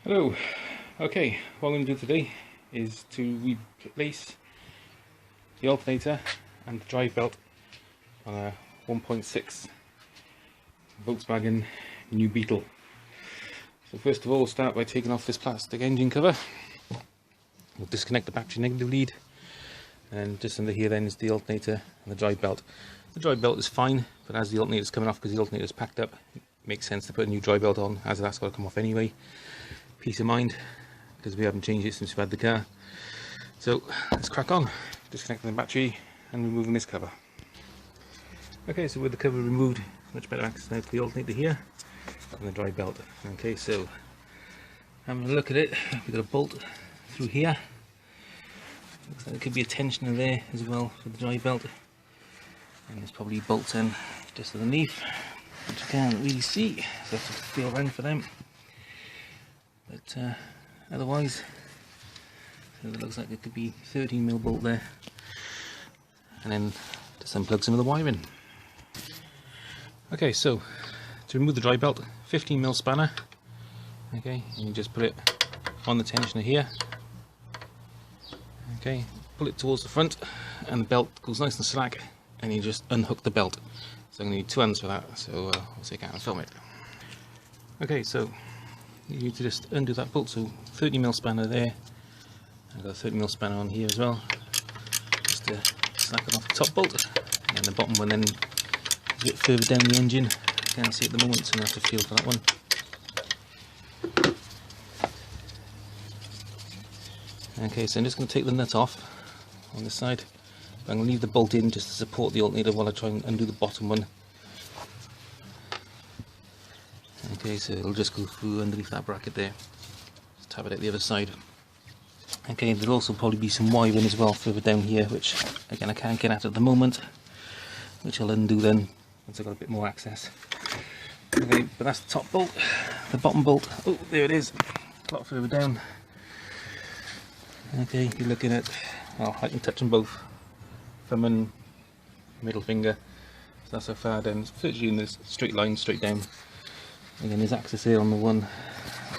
Hello. Okay, what I'm going to do today is to replace the alternator and the drive belt on a 1.6 Volkswagen new Beetle. So first of all, we'll start by taking off this plastic engine cover. We'll disconnect the battery negative lead, and just under here then is the alternator and the drive belt. The drive belt is fine, but as the alternator is coming off, because the alternator is packed up, it makes sense to put a new drive belt on, as that's got to come off anyway. Peace of mind, because we haven't changed it since we've had the car. So let's crack on, disconnecting the battery and removing this cover. Okay, so with the cover removed, much better access now to the alternator here and the drive belt. Okay, so having a look at it, we've got a bolt through here. Looks like there could be a tensioner there as well for the drive belt, and there's probably bolts in just underneath, which you can't really see, so I have to feel around for them. But otherwise, so it looks like it could be 13mm bolt there, and then just unplug some of the wiring. Okay, so to remove the drive belt, 15mm spanner. Okay, and you just put it on the tensioner here. Okay, pull it towards the front, and the belt goes nice and slack, and you just unhook the belt. So I'm going to need two hands for that, so I'll take out and film it. Okay, so you need to just undo that bolt, so 30mm spanner there. I've got a 30mm spanner on here as well, just to slacken off the top bolt, and then the bottom one then is a bit further down the engine. I can't see at the moment, so I'm going to have to feel for that one. Okay, so I'm just going to take the nut off on this side. I'm going to leave the bolt in just to support the alternator while I try and undo the bottom one. Okay, so it'll just go through underneath that bracket there. Just tap it at the other side. Okay, there'll also probably be some wiring as well further down here, which again I can't get at the moment, which I'll undo then once I've got a bit more access. Okay, but that's the top bolt. The bottom bolt, oh there it is, a lot further down. Okay, you're looking at, oh I can touch them both, thumb and middle finger, so that's how far down. It's virtually in this straight line straight down. Again, there's access here on the one.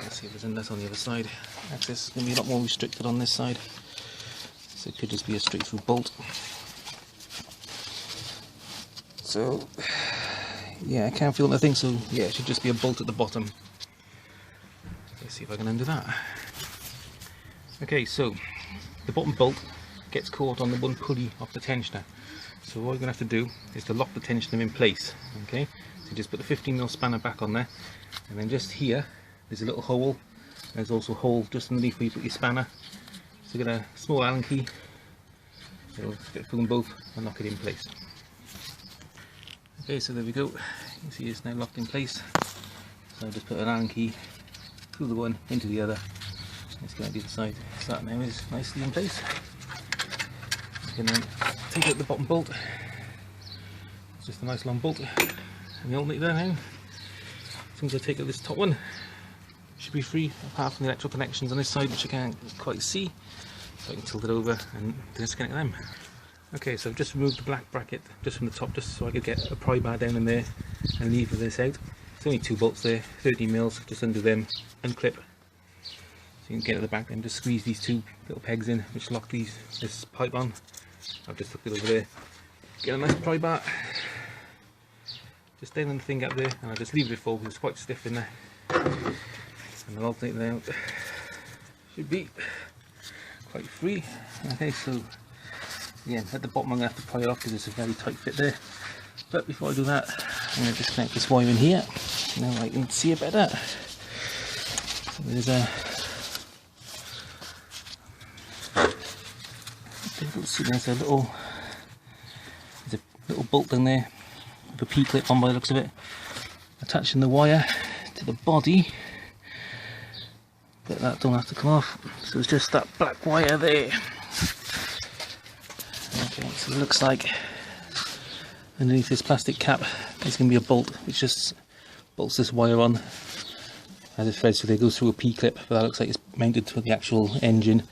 Let's see if there's a nut on the other side. Access is going to be a lot more restricted on this side, so it could just be a straight through bolt. So yeah, I can't feel nothing, so yeah, it should just be a bolt at the bottom. Let's see if I can undo that. Okay, so the bottom bolt gets caught on the one pulley off the tensioner, so what we're going to have to do is to lock the tensioner in place. Okay, so just put the 15mm spanner back on there, and then just here there's a little hole. There's also a hole just underneath where you put your spanner, so get a small Allen key, it'll fit through them both and lock it in place. Okay, so there we go, you can see it's now locked in place. So I'll just put an Allen key through the one into the other. Let's go to the other side, so that now is nicely in place. You can then take out the bottom bolt. It's just a nice long bolt, and the alternator there now. As soon as I take out this top one, it should be free, apart from the electrical connections on this side, which I can't quite see. So I can tilt it over and disconnect them. Okay, so I've just removed the black bracket just from the top, just so I could get a pry bar down in there and lever this out. There's only two bolts there, 13mm, just undo them, unclip. So you can get at the back and just squeeze these two little pegs in, which lock this pipe on. I've just hooked it over there. Get a nice pry bar. Just down on the thing up there, and I'll just leave it for because it's quite stiff in there. And the alternator out should be quite free. Okay, so again at the bottom I'm going to have to pry it off because it's a very tight fit there. But before I do that, I'm going to disconnect this wire in here. Now I can see it better. So there's a there's a little bolt down there with a P-clip on by the looks of it, attaching the wire to the body, but that don't have to come off, so it's just that black wire there. Okay, so it looks like underneath this plastic cap there's going to be a bolt which just bolts this wire on as it threads, so it goes through a P-clip, but that looks like it's mounted to the actual engine.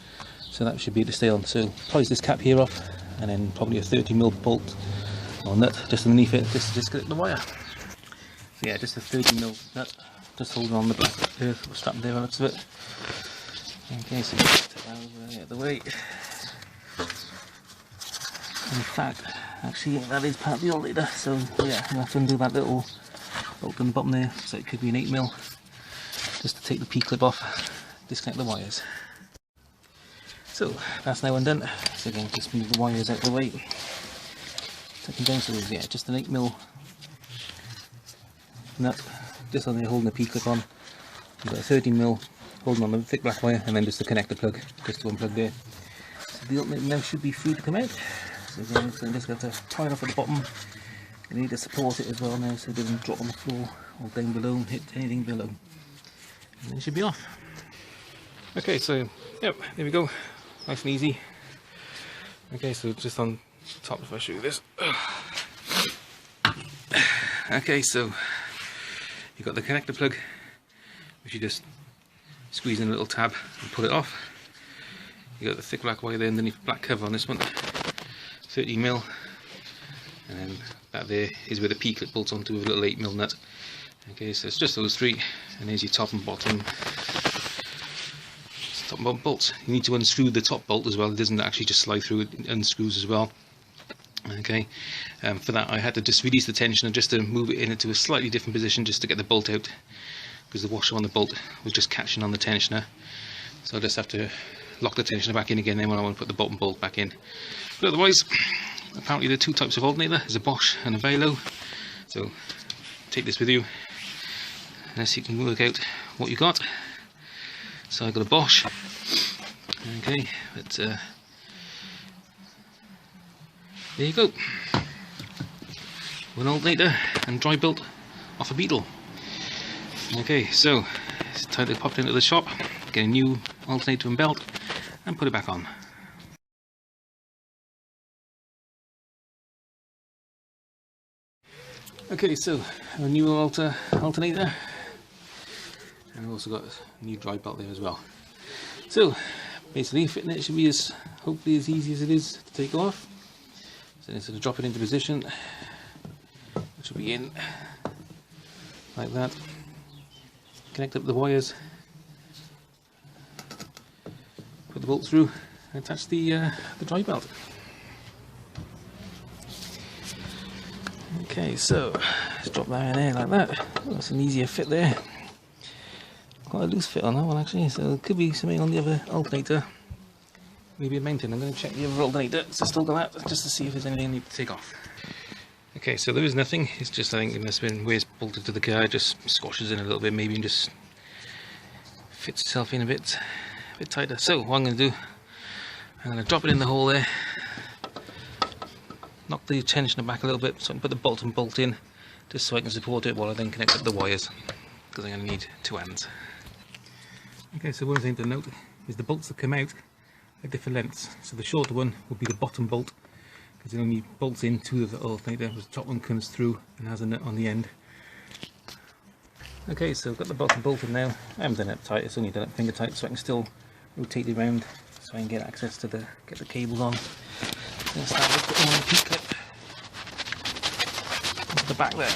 So that should be able to stay on. So prise this cap here off, and then probably a 30mm bolt or nut just underneath it, just to disconnect the wire. So yeah, just a 30mm nut just holding on the black strap there by the looks of it. Okay, so take that out of the way. In fact, actually that is part of the alternator, so yeah, I have to undo that little bolt on the bottom there, so it could be an 8mm, just to take the P-clip off, disconnect the wires. So that's now undone. So again, just move the wires out of the way. Taking down, so yeah, just an 8mm nut, just on there holding the P-clip on. You've got a 13mm holding on the thick black wire, and then just the connector plug, just to unplug there. So the alternator now should be free to come out. So again, so I'm just going to tie it off at the bottom. You need to support it as well now, so it doesn't drop on the floor or down below and hit anything below. And then it should be off. Okay, so yep, there we go. Nice and easy. Okay, so just on top, if I show you this. Okay, so you've got the connector plug, which you just squeeze in a little tab and pull it off. You got the thick black wire there underneath the black cover on this one, 30mm, and then that there is where the P-clip bolts onto with a little 8mm nut. Okay, so it's just those three, and there's your top and bottom. Top and bottom bolts. You need to unscrew the top bolt as well. It doesn't actually just slide through; it unscrews as well. Okay, for that I had to just release the tensioner just to move it into a slightly different position, just to get the bolt out, because the washer on the bolt was just catching on the tensioner. So I just have to lock the tensioner back in again then when I want to put the bottom bolt back in. But otherwise, apparently there are two types of alternator. There's a Bosch and a VW. So take this with you, and so you can work out what you got. So I got a Bosch. Okay, but there you go. One alternator and drivebelt off a Beetle. Okay, so it's time to pop into the shop, get a new alternator and belt, and put it back on. Okay, so a new alternator, and I've also got a new drivebelt there as well. So basically fitting it should be hopefully as easy as it is to take off. So instead of drop it into position, it should be in like that. Connect up the wires, put the bolt through, and attach the drive belt. Okay, so let's drop that in there like that. Oh, that's an easier fit there. Quite a loose fit on that one actually, so it could be something on the other alternator. Maybe a mountain. I'm going to check the other alternator, so still got that, just to see if there's anything I need to take off. Okay, so there is nothing. It's just, I think it must have been where it's bolted to the car, it just squashes in a little bit maybe and just fits itself in a bit tighter. So what I'm going to do, I'm going to drop it in the hole there, knock the tensioner back a little bit so I can put the bottom bolt in, just so I can support it while I then connect up the wires, because I'm going to need two hands. Okay, so one thing to note is the bolts that come out are different lengths. So the shorter one will be the bottom bolt, because it only bolts into the alternator, whereas the top one comes through and has a nut on the end. Okay, so I've got the bottom bolted now. I haven't done it tight, it's only done it finger tight, so I can still rotate it around so I can get access to get the cables on. Then start with putting on the P-clip onto the back there.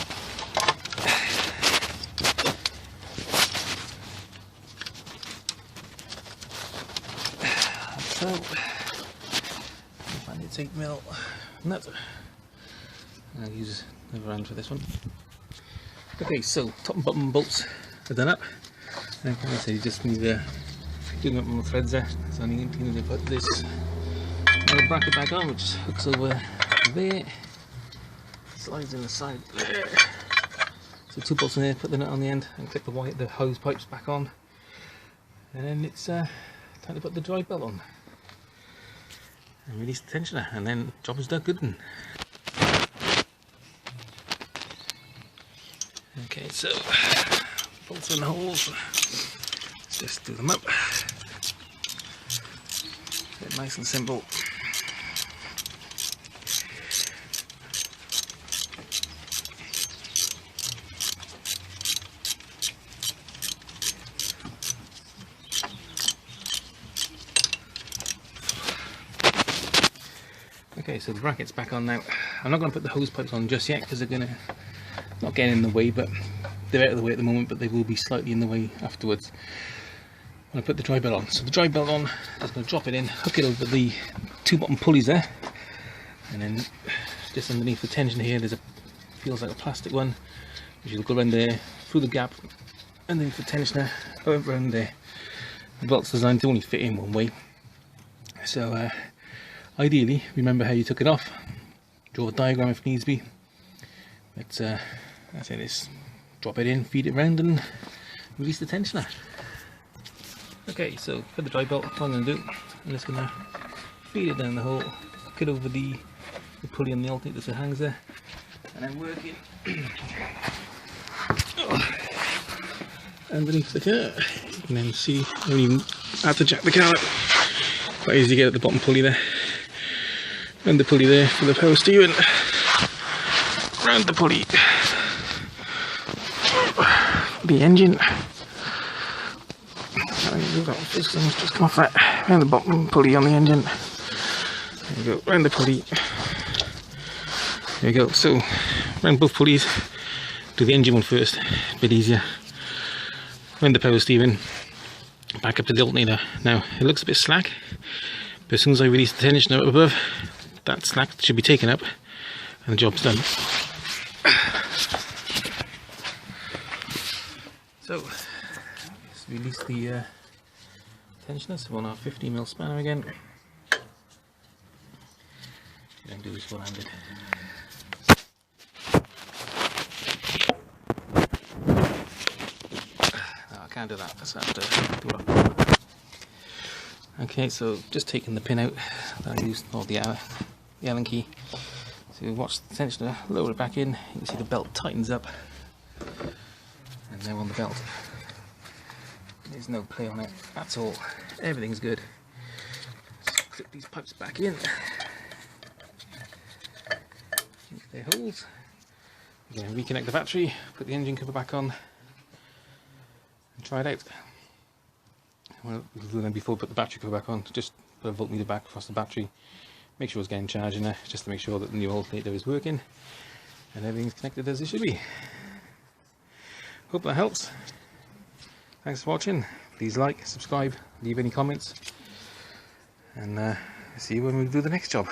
So, find its 8mm nut. I'll use another hand for this one. Okay, so top and bottom bolts are done up. And so you just need to do up on the threads there. So I need to put this bracket back on, which hooks over there, slides in the side there. So two bolts in there, put the nut on the end, and clip the hose pipes back on. And then it's time to put the drive belt on. And release the tensioner, and then job is done good. Okay, so bolts in the holes. Let's just do them up. Get nice and simple. Okay, so the bracket's back on now. I'm not going to put the hose pipes on just yet because they're going to not get in the way, but they're out of the way at the moment, but they will be slightly in the way afterwards when I put the drive belt on. So the drive belt on, just going to drop it in, hook it over the two bottom pulleys there, and then just underneath the tension here there's a, feels like a plastic one, which will go around there through the gap underneath the tensioner over around there. The belt's designed to only fit in one way, so ideally remember how you took it off, draw a diagram if needs be, but that's it. Is drop it in, feed it round and release the tensioner. Okay, so for the drive belt, what I'm going to do, I'm just going to feed it down the hole, hook it over the pulley on the alternator so it hangs there, and I'm working underneath the car. You can then see when you have to jack the car up, quite easy to get at the bottom pulley there, and the pulley there for the power steering, round the pulley, the engine. Just come off that, round the bottom pulley on the engine. There you go, round the pulley. There you go. So round both pulleys. Do the engine one first, a bit easier. Round the power steering, back up to the alternator. Now it looks a bit slack, but as soon as I release the tensioner up above, that slack should be taken up, and the job's done. So let's release the tensioner, so on our 15mm spanner again. Don't do this one-handed. No, I can't do that, so I have to do it. Okay, so just taking the pin out that I used, or the Allen key. So watch the tensioner, lower it back in, you can see the belt tightens up, and now on the belt. There's no play on it at all. Everything's good. Just clip these pipes back in. They're holes. We're going to reconnect the battery, put the engine cover back on, and try it out. Well, before we put the battery cover back on, just put a voltmeter back across the battery, make sure it's getting charged in there, just to make sure that the new alternator is working and everything's connected as it should be. Hope that helps. Thanks for watching. Please like, subscribe, leave any comments, and see you when we do the next job.